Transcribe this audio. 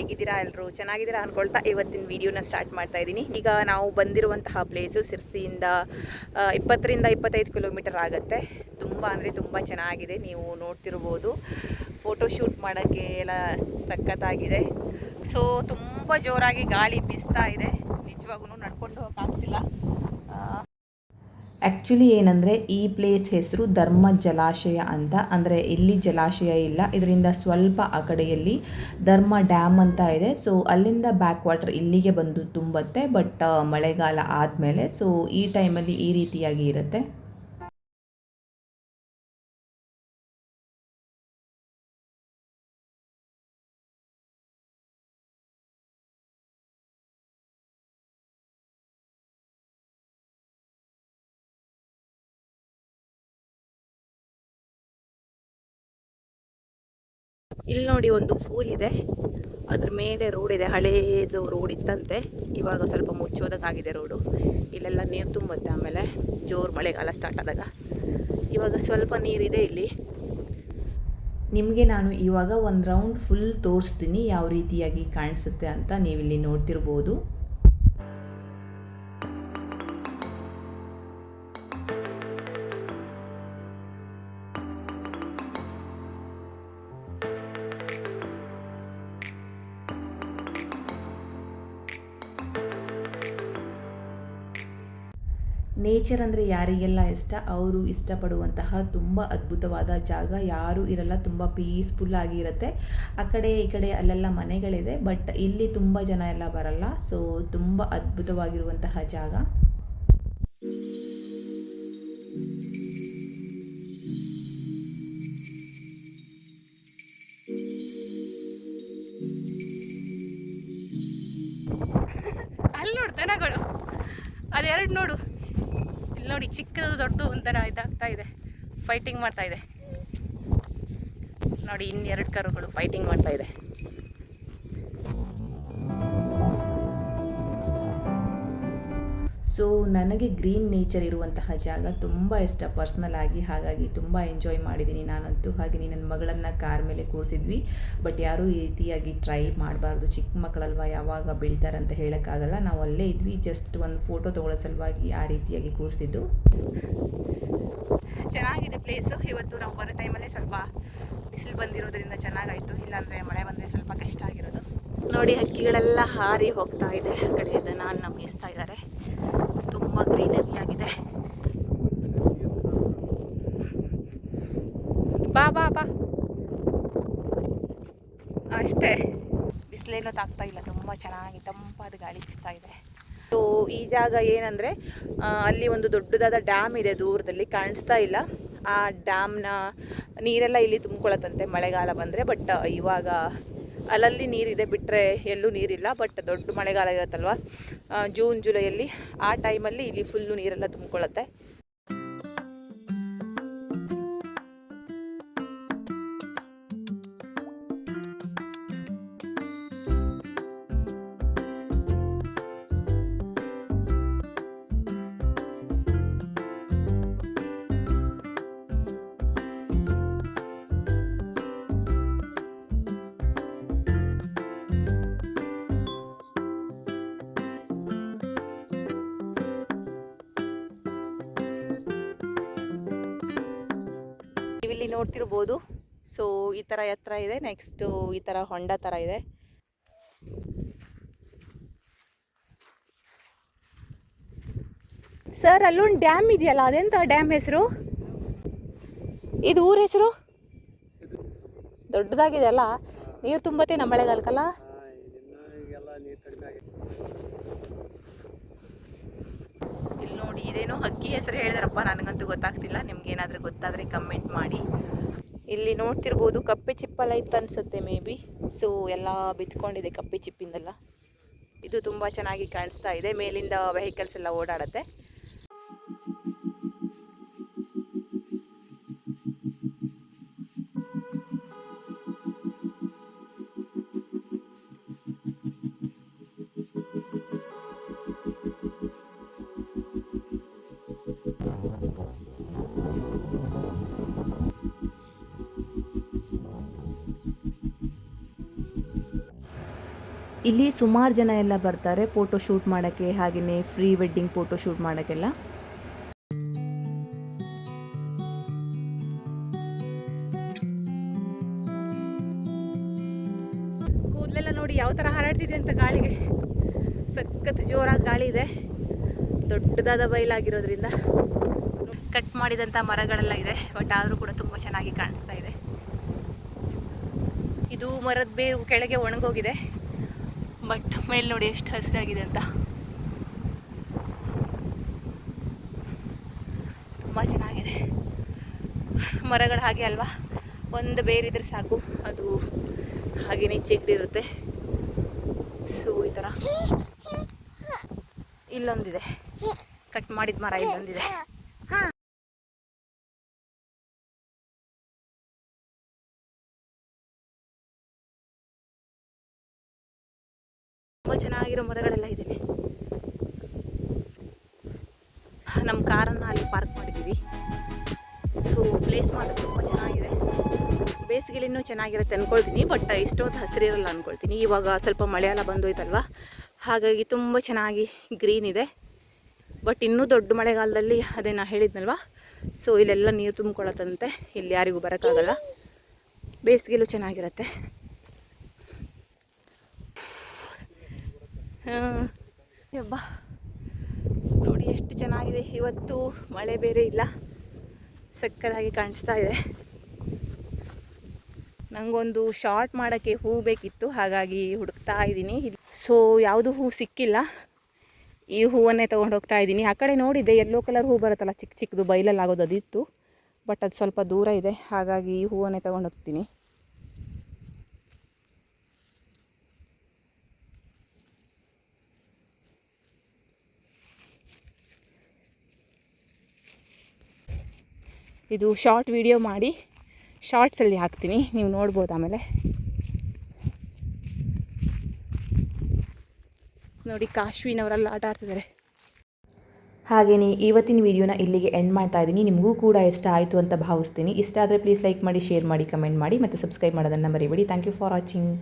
ಹೇಗಿದ್ದೀರಾ ಎಲ್ಲರೂ? ಚೆನ್ನಾಗಿದ್ದೀರಾ ಅಂದ್ಕೊಳ್ತಾ ಇವತ್ತಿನ ವಿಡಿಯೋನ ಸ್ಟಾರ್ಟ್ ಮಾಡ್ತಾ ಇದ್ದೀನಿ. ಈಗ ನಾವು ಬಂದಿರುವಂತಹ ಪ್ಲೇಸು ಸಿರ್ಸಿಯಿಂದ 20-25 ಕಿಲೋಮೀಟರ್ ಆಗುತ್ತೆ. ತುಂಬ ಅಂದರೆ ತುಂಬ ಚೆನ್ನಾಗಿದೆ, ನೀವು ನೋಡ್ತಿರ್ಬೋದು. ಫೋಟೋಶೂಟ್ ಮಾಡೋಕ್ಕೆ ಎಲ್ಲ ಸಖತ್ತಾಗಿದೆ. ಸೊ ತುಂಬ ಜೋರಾಗಿ ಗಾಳಿ ಬೀಸ್ತಾ ಇದೆ, ನಿಜವಾಗೂ ನಡ್ಕೊಂಡು ಹೋಗೋಕ್ಕಾಗ್ತಿಲ್ಲ. ಆ್ಯಕ್ಚುಲಿ ಏನಂದರೆ ಈ ಪ್ಲೇಸ್ ಹೆಸರು ಧರ್ಮ ಜಲಾಶಯ ಅಂತ. ಅಂದರೆ ಇಲ್ಲಿ ಜಲಾಶಯ ಇಲ್ಲ, ಇದರಿಂದ ಸ್ವಲ್ಪ ಆ ಕಡೆಯಲ್ಲಿ ಧರ್ಮ ಡ್ಯಾಮ್ ಅಂತ ಇದೆ. ಸೊ ಅಲ್ಲಿಂದ ಬ್ಯಾಕ್ ವಾಟರ್ ಇಲ್ಲಿಗೆ ಬಂದು ತುಂಬುತ್ತೆ. ಬಟ್ ಮಳೆಗಾಲ ಆದಮೇಲೆ ಸೊ ಈ ಟೈಮಲ್ಲಿ ಈ ರೀತಿಯಾಗಿ ಇರುತ್ತೆ. ಇಲ್ಲಿ ನೋಡಿ ಒಂದು ಫೂಲ್ ಇದೆ, ಅದ್ರ ಮೇಲೆ ರೋಡ್ ಇದೆ. ಹಳೇದು ರೋಡ್ ಇತ್ತಂತೆ, ಇವಾಗ ಸ್ವಲ್ಪ ಮುಚ್ಚೋದಂಗಾಗಿದೆ ರೋಡು. ಇಲ್ಲೆಲ್ಲ ನೀರು ತುಂಬುತ್ತೆ ಆಮೇಲೆ ಜೋರು ಮಳೆಗಾಲ ಸ್ಟಾರ್ಟ್ ಆದಾಗ. ಇವಾಗ ಸ್ವಲ್ಪ ನೀರಿದೆ ಇಲ್ಲಿ. ನಿಮಗೆ ನಾನು ಇವಾಗ ಒಂದು ರೌಂಡ್ ಫುಲ್ ತೋರಿಸ್ತೀನಿ ಯಾವ ರೀತಿಯಾಗಿ ಕಾಣಿಸುತ್ತೆ ಅಂತ. ನೀವಿಲ್ಲಿ ನೋಡ್ತಿರ್ಬೋದು. ನೇಚರ್ ಅಂದರೆ ಯಾರಿಗೆಲ್ಲ ಇಷ್ಟ, ಅವರು ಇಷ್ಟಪಡುವಂತಹ ತುಂಬ ಅದ್ಭುತವಾದ ಜಾಗ. ಯಾರೂ ಇರಲ್ಲ, ತುಂಬ ಪೀಸ್ಫುಲ್ಲಾಗಿ ಇರುತ್ತೆ. ಆ ಕಡೆ ಈ ಕಡೆ ಅಲ್ಲೆಲ್ಲ ಮನೆಗಳಿದೆ, ಬಟ್ ಇಲ್ಲಿ ತುಂಬ ಜನ ಎಲ್ಲ ಬರಲ್ಲ. ಸೊ ತುಂಬ ಅದ್ಭುತವಾಗಿರುವಂತಹ ಜಾಗ. ಅಲ್ಲಿ ನೋಡು ದನಗಳು, ಅದೆರಡು ನೋಡು. ಇಲ್ಲಿ ನೋಡಿ, ಚಿಕ್ಕದು ದೊಡ್ಡದು ಒಂಥರ ಇದಾಗ್ತಾ ಇದೆ, ಫೈಟಿಂಗ್ ಮಾಡ್ತಾ ಇದೆ ನೋಡಿ. ಇನ್ನೆರಡು ಕರುಗಳು ಫೈಟಿಂಗ್ ಮಾಡ್ತಾ ಇದೆ. ಸೊ ನನಗೆ ಗ್ರೀನ್ ನೇಚರ್ ಇರುವಂತಹ ಜಾಗ ತುಂಬ ಇಷ್ಟ ಪರ್ಸ್ನಲ್ ಆಗಿ, ಹಾಗಾಗಿ ತುಂಬ ಎಂಜಾಯ್ ಮಾಡಿದ್ದೀನಿ ನಾನಂತೂ. ಹಾಗೆ ನನ್ನ ಮಗಳನ್ನು ಕಾರ್ ಮೇಲೆ ಕೂರಿಸಿದ್ವಿ, ಬಟ್ ಯಾರೂ ಈ ರೀತಿಯಾಗಿ ಟ್ರೈ ಮಾಡಬಾರ್ದು. ಚಿಕ್ಕ ಮಕ್ಕಳಲ್ವ, ಯಾವಾಗ ಬೀಳ್ತಾರೆ ಅಂತ ಹೇಳೋಕ್ಕಾಗಲ್ಲ. ನಾವು ಅಲ್ಲೇ ಇದ್ವಿ, ಜಸ್ಟ್ ಒಂದು ಫೋಟೋ ತೊಗೊಳ್ಳೋ ಸಲುವಾಗಿ ಆ ರೀತಿಯಾಗಿ ಕೂರಿಸಿದ್ದು. ಚೆನ್ನಾಗಿದೆ ಪ್ಲೇಸು. ಇವತ್ತು ನಾವು ಬರೋ ಟೈಮಲ್ಲೇ ಸ್ವಲ್ಪ ಬಿಸಿಲು ಬಂದಿರೋದ್ರಿಂದ ಚೆನ್ನಾಗಾಯಿತು, ಇಲ್ಲಾಂದರೆ ಮಳೆ ಬಂದರೆ ಸ್ವಲ್ಪ ಕಷ್ಟ ಆಗಿರೋದು. ನೋಡಿ, ಹಕ್ಕಿಗಳೆಲ್ಲ ಹಾರಿ ಹೋಗ್ತಾ ಇದೆ. ಆ ಕಡೆ ದನ ಮೇಯಿಸ್ತಾ ಇದ್ದಾರೆ. ತುಂಬ ಗ್ರೀನರಿ ಆಗಿದೆ. ಬಾ ಬಾ ಬಾ ಅಷ್ಟೇ. ಬಿಸಿಲೇನೋ ತಾಗ್ತಾ ಇಲ್ಲ, ತುಂಬ ಚೆನ್ನಾಗಿ ತಂಪಾದ ಗಾಳಿ ಬೀಸ್ತಾ ಇದೆ. ಸೊ ಈ ಜಾಗ ಏನಂದರೆ, ಅಲ್ಲಿ ಒಂದು ದೊಡ್ಡದಾದ ಡ್ಯಾಮ್ ಇದೆ, ದೂರದಲ್ಲಿ ಕಾಣಿಸ್ತಾ ಇಲ್ಲ. ಆ ಡ್ಯಾಮ್ನ ನೀರೆಲ್ಲ ಇಲ್ಲಿ ತುಂಬ್ಕೊಳತ್ತಂತೆ ಮಳೆಗಾಲ ಬಂದರೆ. ಬಟ್ ಇವಾಗ ಅಲ್ಲಲ್ಲಿ ನೀರಿದೆ, ಬಿಟ್ಟರೆ ಎಲ್ಲೂ ನೀರಿಲ್ಲ. ಬಟ್ ದೊಡ್ಡ ಮಳೆಗಾಲ ಇರುತ್ತಲ್ವ, ಜೂನ್ ಜುಲೈಯಲ್ಲಿ, ಆ ಟೈಮಲ್ಲಿ ಇಲ್ಲಿ ಫುಲ್ಲು ನೀರೆಲ್ಲ ತುಂಬ್ಕೊಳ್ಳುತ್ತೆ. ಇಲ್ಲಿ ನೋಡ್ತಿರ್ಬೋದು. ಸೊ ಈ ಥರ ಎತ್ತರ ಇದೆ. ನೆಕ್ಸ್ಟು ಈ ಥರ ಹೊಂಡ ಥರ ಇದೆ. ಸರ್ ಅಲ್ಲೊಂದು ಡ್ಯಾಮ್ ಇದೆಯಲ್ಲ, ಅದೆಂತ ಡ್ಯಾಮ್ ಹೆಸರು? ಇದು ಊರ ಹೆಸರು? ದೊಡ್ಡದಾಗಿದೆ ಅಲ್ಲ, ನೀರು ತುಂಬತ್ತೆ ನಮ್ಮ ಮಳೆಗಾಲಕ್ಕಲ್ಲ. ಇಲ್ಲಿ ನೋಡಿ, ಇದೇನೋ ಹಕ್ಕಿ ಹೆಸರು ಹೇಳಿದಾರಪ್ಪ, ನನಗಂತೂ ಗೊತ್ತಾಗ್ತಿಲ್ಲ. ನಿಮ್ಗೇನಾದರೂ ಗೊತ್ತಾದರೆ ಕಮೆಂಟ್ ಮಾಡಿ. ಇಲ್ಲಿ ನೋಡ್ತಿರ್ಬೋದು, ಕಪ್ಪೆ ಚಿಪ್ಪೆಲ್ಲ ಇತ್ತು ಅನಿಸುತ್ತೆ ಮೇ ಬಿ. ಸೊ ಎಲ್ಲ ಬಿತ್ಕೊಂಡಿದೆ ಕಪ್ಪೆ ಚಿಪ್ಪಿಂದೆಲ್ಲ. ಇದು ತುಂಬ ಚೆನ್ನಾಗಿ ಕಾಣಿಸ್ತಾ ಇದೆ, ಮೇಲಿಂದ ವೆಹಿಕಲ್ಸ್ ಎಲ್ಲ ಓಡಾಡುತ್ತೆ. ಇಲ್ಲಿ ಸುಮಾರು ಜನ ಎಲ್ಲ ಬರ್ತಾರೆ ಫೋಟೋ ಶೂಟ್ ಮಾಡೋಕ್ಕೆ, ಹಾಗೆಯೇ ಪ್ರೀ ವೆಡ್ಡಿಂಗ್ ಫೋಟೋ ಶೂಟ್ ಮಾಡೋಕ್ಕೆಲ್ಲ. ಕೂದಲೆಲ್ಲ ನೋಡಿ ಯಾವ ಥರ ಹರಡ್ತಿದೆ ಅಂತ ಗಾಳಿಗೆ. ಸಖತ್ ಜೋರಾಗಿ ಗಾಳಿ ಇದೆ. ದೊಡ್ಡದಾದ ಬಯಲಾಗಿರೋದ್ರಿಂದ ಕಟ್ ಮಾಡಿದಂಥ ಮರಗಳೆಲ್ಲ ಇದೆ, ಬಟ್ ಆದರೂ ಕೂಡ ತುಂಬ ಚೆನ್ನಾಗಿ ಕಾಣಿಸ್ತಾ ಇದೆ. ಇದು ಮರದ ಬೇರು ಕೆಳಗೆ ಒಣಗೋಗಿದೆ, ಬಟ್ ಮೇಲೆ ನೋಡಿ ಎಷ್ಟು ಹಸಿರಾಗಿದೆ ಅಂತ. ತುಂಬ ಚೆನ್ನಾಗಿದೆ. ಮರಗಳು ಹಾಗೆ ಅಲ್ವಾ, ಒಂದು ಬೇರಿದ್ರೆ ಸಾಕು ಅದು ಹಾಗೆಯೇ ಚಿಗುರಿರುತ್ತೆ. ಸೊ ಈ ಥರ ಇಲ್ಲೊಂದಿದೆ, ಕಟ್ ಮಾಡಿದ ಮರ ಇಲ್ಲೊಂದಿದೆ. ತುಂಬ ಚೆನ್ನಾಗಿರೋ ಮರಗಳೆಲ್ಲ ಇದೆ. ನಮ್ಮ ಕಾರನ್ನು ಅಲ್ಲಿ ಪಾರ್ಕ್ ಮಾಡಿದ್ದೀವಿ. ಸೊ ಪ್ಲೇಸ್ ಮಾತ್ರ ತುಂಬ ಚೆನ್ನಾಗಿದೆ. ಬೇಸಿಗೆಲಿ ಇನ್ನೂ ಚೆನ್ನಾಗಿರುತ್ತೆ ಅಂದ್ಕೊಳ್ತೀನಿ, ಬಟ್ ಇಷ್ಟೊಂದು ಹಸಿರಿರಲ್ಲ ಅಂದ್ಕೊಳ್ತೀನಿ. ಇವಾಗ ಸ್ವಲ್ಪ ಮಳೆ ಎಲ್ಲ ಬಂದೋಯ್ತಲ್ವ, ಹಾಗಾಗಿ ತುಂಬ ಚೆನ್ನಾಗಿ ಗ್ರೀನ್ ಇದೆ. ಬಟ್ ಇನ್ನೂ ದೊಡ್ಡ ಮಳೆಗಾಲದಲ್ಲಿ ಅದೇ ನಾ ಹೇಳಿದ್ನಲ್ವ, ಸೊ ಇಲ್ಲೆಲ್ಲ ನೀರು ತುಂಬಿಕೊಳ್ಳುತ್ತಂತೆ. ಇಲ್ಲಿ ಯಾರಿಗೂ ಬರೋಕ್ಕಾಗಲ್ಲ. ಬೇಸಿಗೆಲೂ ಚೆನ್ನಾಗಿರುತ್ತೆ. ಹಬ್ಬ ನೋಡಿ ಎಷ್ಟು ಚೆನ್ನಾಗಿದೆ. ಇವತ್ತು ಮಳೆ ಬೇರೆ ಇಲ್ಲ, ಸಕ್ಕತ್ತಾಗಿ ಕಾಣಿಸ್ತಾ ಇದೆ. ನನಗೊಂದು ಶಾರ್ಟ್ ಮಾಡೋಕ್ಕೆ ಹೂ ಬೇಕಿತ್ತು, ಹಾಗಾಗಿ ಹುಡುಕ್ತಾ ಇದ್ದೀನಿ. ಸೊ ಯಾವುದು ಹೂ ಸಿಕ್ಕಿಲ್ಲ, ಈ ಹೂವನ್ನೇ ತೊಗೊಂಡು ಹೋಗ್ತಾ ಇದ್ದೀನಿ. ಆ ಕಡೆ ನೋಡಿದ್ದೆ ಯೆಲ್ಲೋ ಕಲರ್ ಹೂ ಬರುತ್ತಲ್ಲ, ಚಿಕ್ಕ ಚಿಕ್ಕದು ಬೈಲಲ್ಲಿ ಆಗೋದು, ಅದಿತ್ತು. ಬಟ್ ಅದು ಸ್ವಲ್ಪ ದೂರ ಇದೆ, ಹಾಗಾಗಿ ಈ ಹೂವನ್ನೇ ತೊಗೊಂಡು ಹೋಗ್ತೀನಿ. ಇದು ಶಾರ್ಟ್ ವಿಡಿಯೋ ಮಾಡಿ ಶಾರ್ಟ್ಸಲ್ಲಿ ಹಾಕ್ತೀನಿ, ನೀವು ನೋಡ್ಬೋದು. ಆಮೇಲೆ ನೋಡಿ ಕಾಶ್ವಿನವರೆಲ್ಲ ಆಟ ಆಡ್ತಿದ್ದಾರೆ. ಹಾಗೆಯೇ ಇವತ್ತಿನ ವಿಡಿಯೋನ ಇಲ್ಲಿಗೆ ಎಂಡ್ ಮಾಡ್ತಾ ಇದ್ದೀನಿ. ನಿಮಗೂ ಕೂಡ ಇಷ್ಟ ಆಯಿತು ಅಂತ ಭಾವಿಸ್ತೀನಿ. ಇಷ್ಟ ಆದರೆ ಪ್ಲೀಸ್ ಲೈಕ್ ಮಾಡಿ, ಶೇರ್ ಮಾಡಿ, ಕಮೆಂಟ್ ಮಾಡಿ ಮತ್ತು ಸಬ್ಸ್ಕ್ರೈಬ್ ಮಾಡೋದನ್ನು ಮರಿಬೇಡಿ. Thank you for watching.